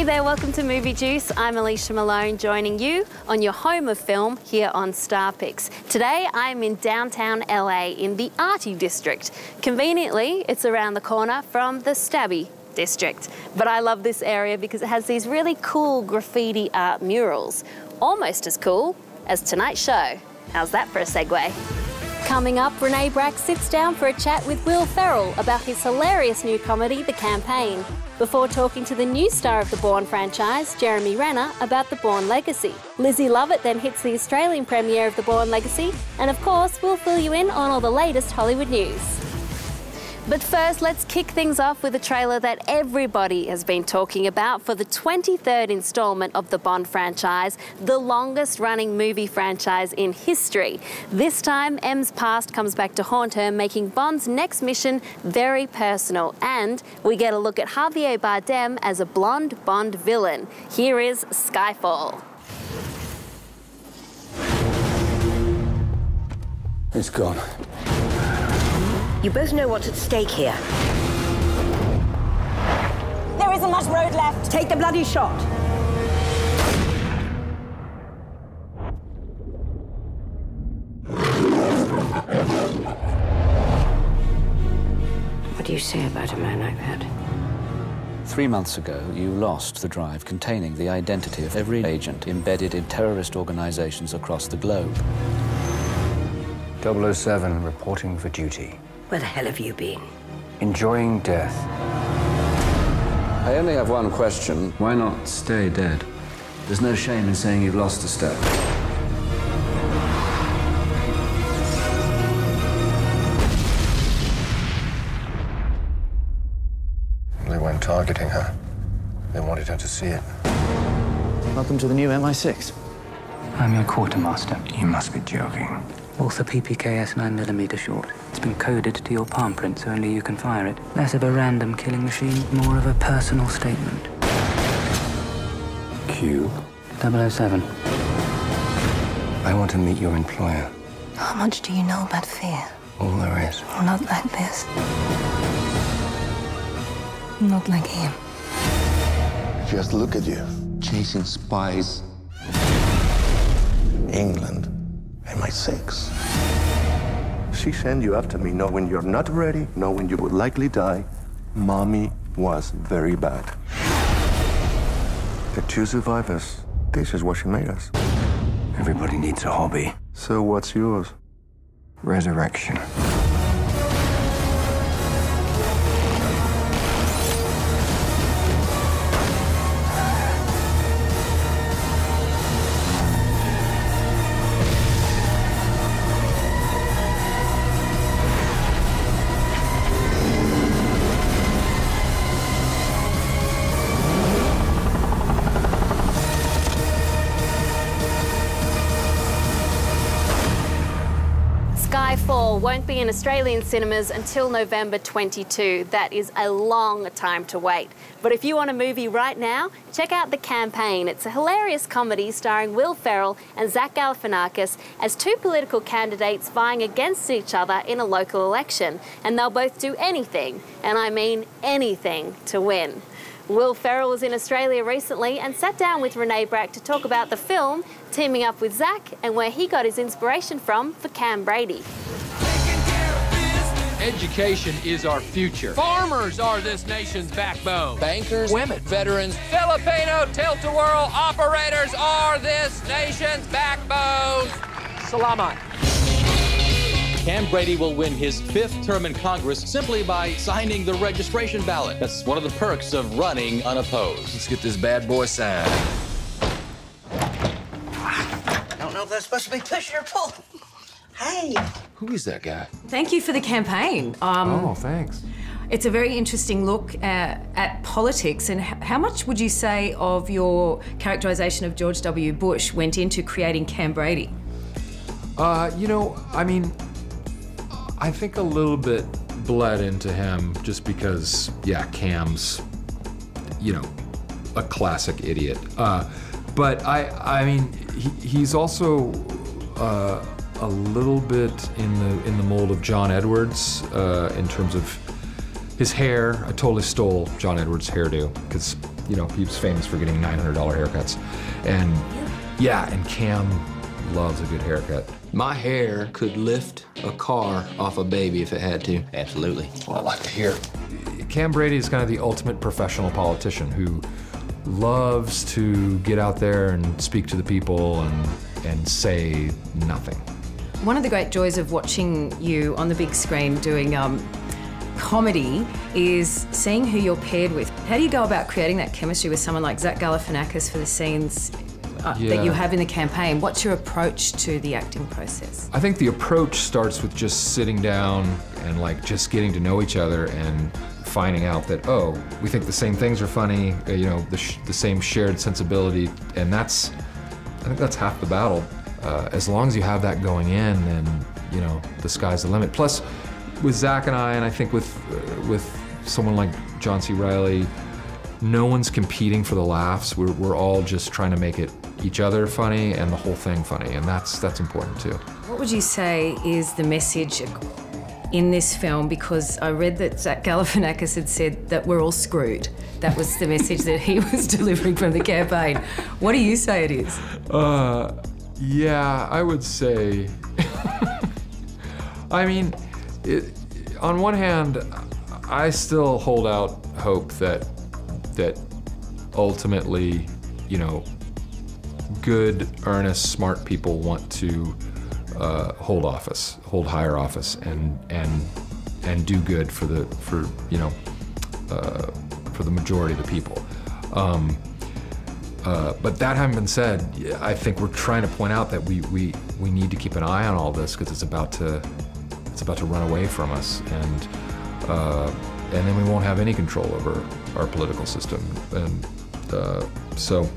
Hey there, welcome to Movie Juice. I'm Alicia Malone, joining you on your home of film here on Starpix. Today I'm in downtown LA in the arty district. Conveniently, it's around the corner from the stabby district. But I love this area because it has these really cool graffiti art murals. Almost as cool as tonight's show. How's that for a segue? Coming up, Renee sits down for a chat with Will Ferrell about his hilarious new comedy, The Campaign, before talking to the new star of the Bourne franchise, Jeremy Renner, about the Bourne legacy. Lizzy then hits the Australian premiere of the Bourne legacy, and of course, we'll fill you in on all the latest Hollywood news. But first, let's kick things off with a trailer that everybody has been talking about for the 23rd installment of the Bond franchise, the longest-running movie franchise in history. This time, M's past comes back to haunt her, making Bond's next mission very personal. And we get a look at Javier Bardem as a blonde Bond villain. Here is Skyfall. It's gone. You both know what's at stake here. There isn't much road left. Take the bloody shot. What do you say about a man like that? 3 months ago, you lost the drive containing the identity of every agent embedded in terrorist organizations across the globe. 007 reporting for duty. Where the hell have you been? Enjoying death. I only have one question. Why not stay dead? There's no shame in saying you've lost a step. They weren't targeting her. They wanted her to see it. Welcome to the new MI6. I'm your quartermaster. You must be joking. Author PPKS 9mm short. It's been coded to your palm print, so only you can fire it. Less of a random killing machine, more of a personal statement. Q. 007. I want to meet your employer. How much do you know about fear? All there is. Not like this. Not like him. Just look at you, chasing spies. England, MI6. She sent you after me knowing you're not ready, knowing you would likely die. Mommy was very bad. The two survivors, this is what she made us. Everybody needs a hobby. So what's yours? Resurrection. Skyfall won't be in Australian cinemas until November 22. That is a long time to wait. But if you want a movie right now, check out The Campaign. It's a hilarious comedy starring Will Ferrell and Zach Galifianakis as two political candidates vying against each other in a local election. And they'll both do anything, and I mean anything, to win. Will Ferrell was in Australia recently and sat down with Renee to talk about the film, teaming up with Zach, and where he got his inspiration from for Cam Brady. Education is our future. Farmers are this nation's backbone. Bankers, women, veterans, Filipino tilt-a-whirl operators are this nation's backbone. Salamat. Cam Brady will win his 5th term in Congress simply by signing the registration ballot. That's one of the perks of running unopposed. Let's get this bad boy signed. I don't know if that's supposed to be push or pull. Hey. Who is that guy? Thank you for The Campaign. Oh, thanks. It's a very interesting look at politics. And how much would you say of your characterization of George W. Bush went into creating Cam Brady? You know, I mean, I think a little bit bled into him just because, yeah, Cam's, you know, a classic idiot. But I mean, he's also a little bit in the mold of John Edwards in terms of his hair. I totally stole John Edwards' hairdo because You know, he was famous for getting $900 haircuts. And yeah, and Cam loves a good haircut. My hair could lift a car off a baby if it had to. Absolutely. Well, I like to hear. Cam Brady is kind of the ultimate professional politician who loves to get out there and speak to the people and say nothing. One of the great joys of watching you on the big screen doing comedy is seeing who you're paired with. How do you go about creating that chemistry with someone like Zach Galifianakis for the scenes that you have in the campaign? What's your approach to the acting process? I think the approach starts with just sitting down and like just getting to know each other and finding out that, oh, we think the same things are funny, you know, the same shared sensibility, and I think that's half the battle. As long as you have that going in, then, you know, the sky's the limit. Plus, with Zach and I think with someone like John C. Reilly, no one's competing for the laughs. We're all just trying to make it each other funny and the whole thing funny, and that's important too. What would you say is the message in this film? Because I read that Zach Galifianakis had said that we're all screwed. That was the message that he was delivering from the campaign. What do you say it is? Yeah, I would say, I mean, on one hand, I still hold out hope that ultimately, you know, good, earnest, smart people want to hold higher office, and do good for the majority of the people. But that having been said, I think we're trying to point out that we need to keep an eye on all this because it's about to run away from us, and then we won't have any control over our political system, and so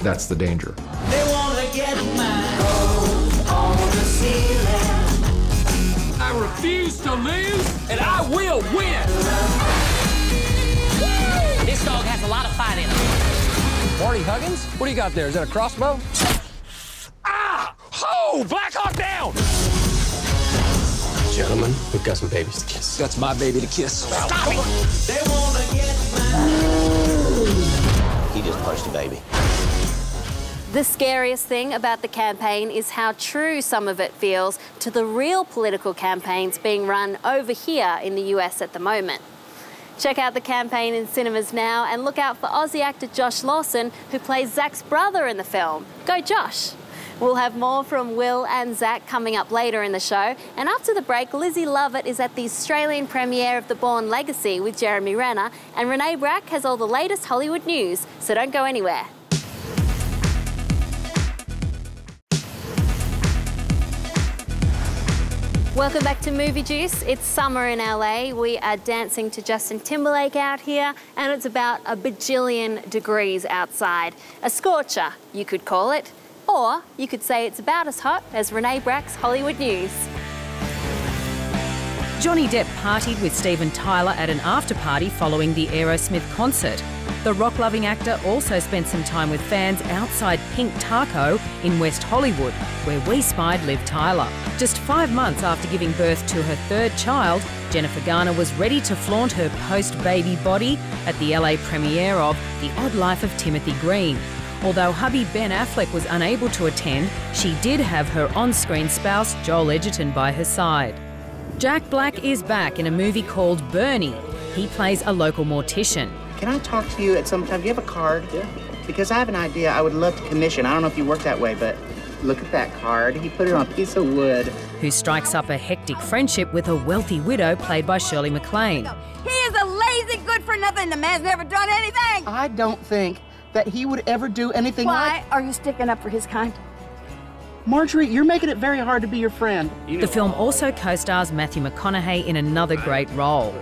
that's the danger. They wanna get my gold on the ceiling. I refuse to lose, and I will win. This dog has a lot of fight in him. Marty Huggins? What do you got there? Is that a crossbow? Ah! Ho! Black Hawk down! Gentlemen, we've got some babies to kiss. That's my baby to kiss. Stop it! They wanna get my... He just punched a baby. The scariest thing about the campaign is how true some of it feels to the real political campaigns being run over here in the US at the moment. Check out the campaign in cinemas now and look out for Aussie actor Josh Lawson, who plays Zach's brother in the film. Go Josh! We'll have more from Will and Zach coming up later in the show. And after the break, Lizzy Lovett is at the Australian premiere of the Bourne Legacy with Jeremy Renner, and Renee has all the latest Hollywood news, so don't go anywhere. Welcome back to Movie Juice. It's summer in LA. We are dancing to Justin Timberlake out here, and it's about a bajillion degrees outside. A scorcher, you could call it. Or you could say it's about as hot as Renee Brack's Hollywood News. Johnny Depp partied with Steven Tyler at an after-party following the Aerosmith concert. The rock-loving actor also spent some time with fans outside Pink Taco in West Hollywood, where we spied Liv Tyler. Just 5 months after giving birth to her third child, Jennifer Garner was ready to flaunt her post-baby body at the LA premiere of The Odd Life of Timothy Green. Although hubby Ben Affleck was unable to attend, she did have her on-screen spouse Joel Edgerton by her side. Jack Black is back in a movie called Bourne. He plays a local mortician. Can I talk to you at some time? Do you have a card? Yeah. Because I have an idea I would love to commission. I don't know if you work that way, but look at that card. He put it on a piece of wood. Who strikes up a hectic friendship with a wealthy widow played by Shirley MacLaine. He is a lazy good-for-nothing. The man's never done anything. I don't think that he would ever do anything Why are you sticking up for his kind? Marjorie, you're making it very hard to be your friend. The film also co-stars Matthew McConaughey in another great role.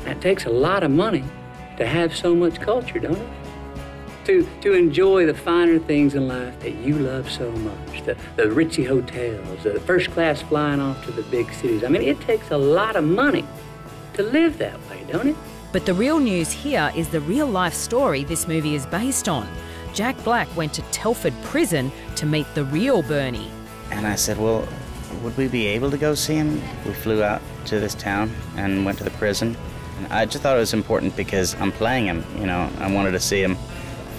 It takes a lot of money to have so much culture, don't it? To enjoy the finer things in life that you love so much, the ritzy hotels, the first class flying off to the big cities. I mean, it takes a lot of money to live that way, don't it? But the real news here is the real-life story this movie is based on. Jack Black went to Telford Prison to meet the real Bernie. And I said, well, would we be able to go see him? We flew out to this town and went to the prison. And I just thought it was important because I'm playing him, you know. I wanted to see him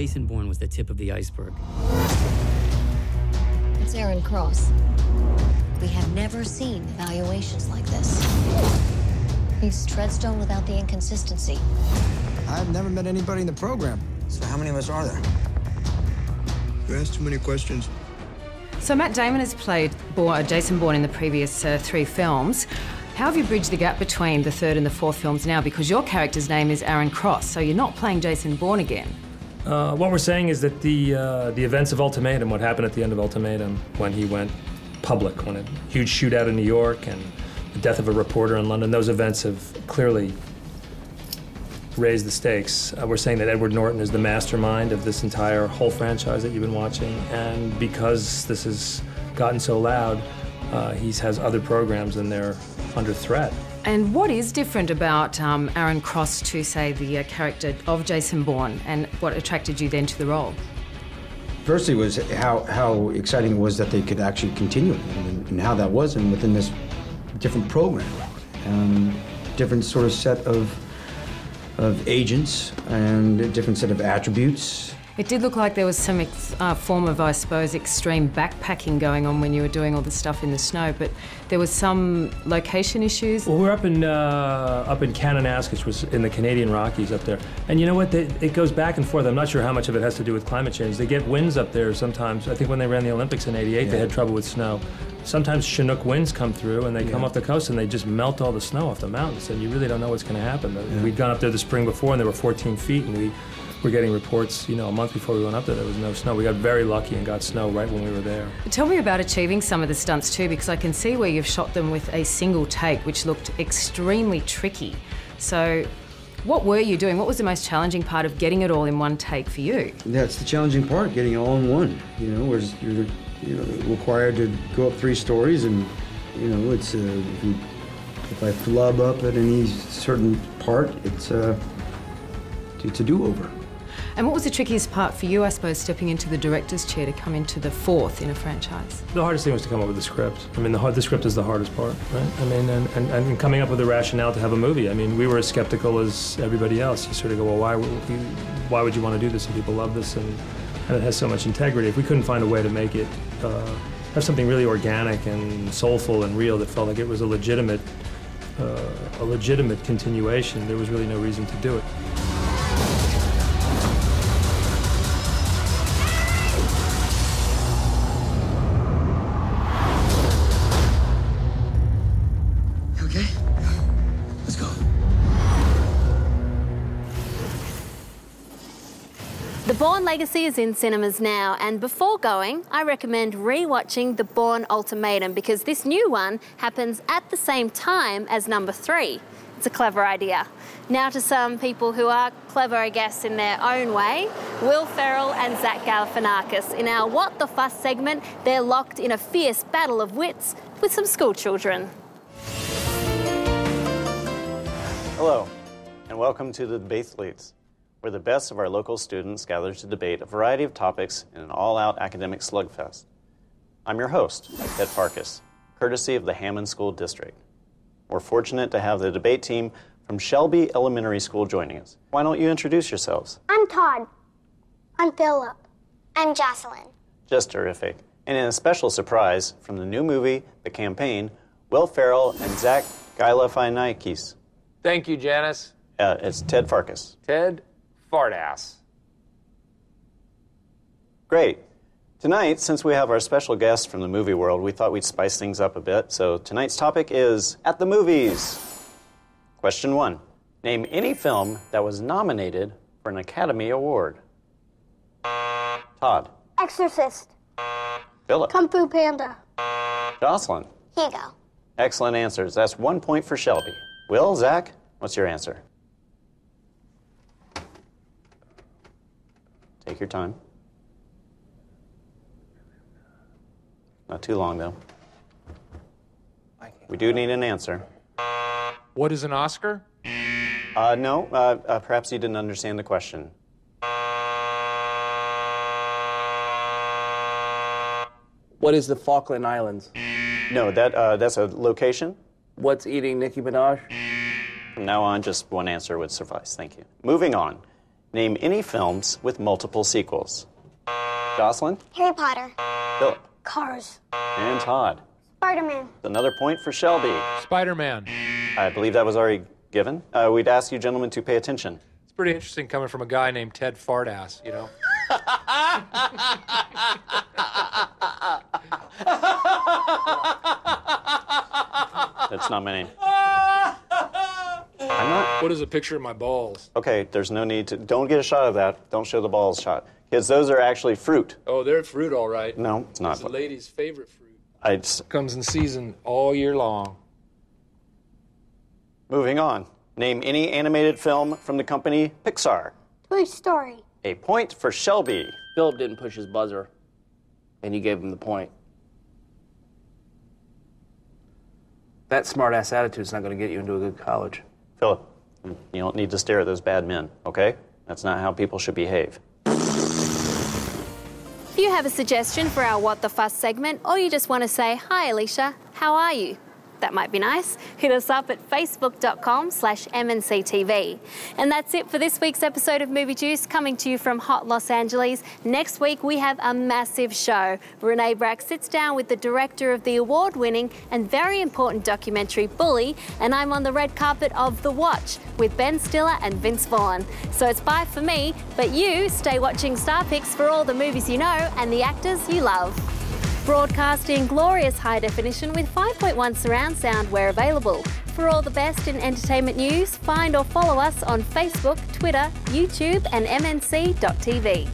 Jason Bourne was the tip of the iceberg. It's Aaron Cross. We have never seen evaluations like this. He's Treadstone without the inconsistency. I've never met anybody in the program. So how many of us are there? You ask too many questions. So Matt Damon has played Jason Bourne in the previous 3 films. How have you bridged the gap between the 3rd and the 4th films now? Because your character's name is Aaron Cross, so you're not playing Jason Bourne again. What we're saying is that the events of Ultimatum, what happened at the end of Ultimatum when he went public, when a huge shootout in New York and the death of a reporter in London, those events have clearly raised the stakes. We're saying that Edward Norton is the mastermind of this entire whole franchise that you've been watching, and because this has gotten so loud, he has other programs and they're under threat. And what is different about Aaron Cross to, say, the character of Jason Bourne, and what attracted you then to the role? Firstly was how exciting it was that they could actually continue it, and how that was, and within this different program. Different sort of set of agents and a different set of attributes. It did look like there was some form of, I suppose, extreme backpacking going on when you were doing all the stuff in the snow, but there was some location issues. Well, we're up in Kananaskis, which was in the Canadian Rockies up there. And you know what, it goes back and forth. I'm not sure how much of it has to do with climate change. They get winds up there sometimes. I think when they ran the Olympics in '88, they had trouble with snow. Sometimes Chinook winds come through and they come off the coast and they just melt all the snow off the mountains, and you really don't know what's going to happen. We'd gone up there the spring before and there were 14 feet, and we were getting reports, a month before we went up there was no snow. We got very lucky and got snow right when we were there. Tell me about achieving some of the stunts too, because I can see where you've shot them with a single take, which looked extremely tricky. So what were you doing? What was the most challenging part of getting it all in one take for you? That's the challenging part, getting it all in one. Whereas you're required to go up 3 stories, and it's if I flub up at any certain part, it's a do-over. And what was the trickiest part for you, I suppose, stepping into the director's chair to come into the 4th in a franchise? The hardest thing was to come up with the script. I mean, the script is the hardest part, right? I mean, and coming up with a rationale to have a movie. I mean, we were as skeptical as everybody else. You sort of go, well, why would you want to do this? And people love this, and it has so much integrity. If we couldn't find a way to make it have something really organic and soulful and real that felt like it was a legitimate continuation, there was really no reason to do it. The Bourne Legacy is in cinemas now, and before going, I recommend re-watching The Bourne Ultimatum, because this new one happens at the same time as number 3. It's a clever idea. Now to some people who are clever, I guess, in their own way. Will Ferrell and Zach Galifianakis. In our What the Fuss segment, they're locked in a fierce battle of wits with some school children. Hello, and welcome to the Debathletes, where the best of our local students gather to debate a variety of topics in an all-out academic slugfest. I'm your host, Ted Farkas, courtesy of the Hammond School District. We're fortunate to have the debate team from Shelby Elementary School joining us. Why don't you introduce yourselves? I'm Todd. I'm Philip. I'm Jocelyn. Just terrific. And in a special surprise, from the new movie, The Campaign, Will Ferrell and Zach Galifianakis. Thank you, Janice. It's Ted Farkas. Ted Fartass. Great. Tonight, since we have our special guest from the movie world, we thought we'd spice things up a bit. So tonight's topic is At the Movies. Question 1. Name any film that was nominated for an Academy Award. Todd. Exorcist. Philip. Kung Fu Panda. Jocelyn. Hugo. Excellent answers. That's 1 point for Shelby. Will, Zach, what's your answer? Take your time. Not too long, though. We do need an answer. What is an Oscar? No, perhaps you didn't understand the question. What is the Falkland Islands? No, that's a location. What's eating Nicki Minaj? From now on, just one answer would suffice. Thank you. Moving on. Name any films with multiple sequels. Jocelyn? Harry Potter. Philip? Cars. And Todd. Spider-Man. Another point for Shelby. Spider-Man. I believe that was already given. We'd ask you gentlemen to pay attention. It's pretty interesting coming from a guy named Ted Fartass, you know? That's not my name. What is a picture of my balls? Okay, there's no need to... Don't get a shot of that. Don't show the balls shot. Kids, those are actually fruit. Oh, they're fruit, all right. No, it's not. It's a lady's favorite fruit. It's... Comes in season all year long. Moving on. Name any animated film from the company Pixar. Toy Story. A point for Shelby. Philip didn't push his buzzer, and you gave him the point. That smart-ass attitude's not going to get you into a good college. Philip, you don't need to stare at those bad men, okay? That's not how people should behave. If you have a suggestion for our What the Fuss segment, or you just want to say, hi Alicia, how are you? That might be nice. Hit us up at facebook.com/MNCTV. And that's it for this week's episode of Movie Juice, coming to you from hot Los Angeles. Next week, we have a massive show. Renee Brack sits down with the director of the award-winning and very important documentary, Bully, and I'm on the red carpet of The Watch with Ben Stiller and Vince Vaughn. So it's bye for me, but you stay watching Star Picks for all the movies you know and the actors you love. Broadcasting glorious high definition with 5.1 surround sound where available. For all the best in entertainment news, find or follow us on Facebook, Twitter, YouTube and MNC.TV.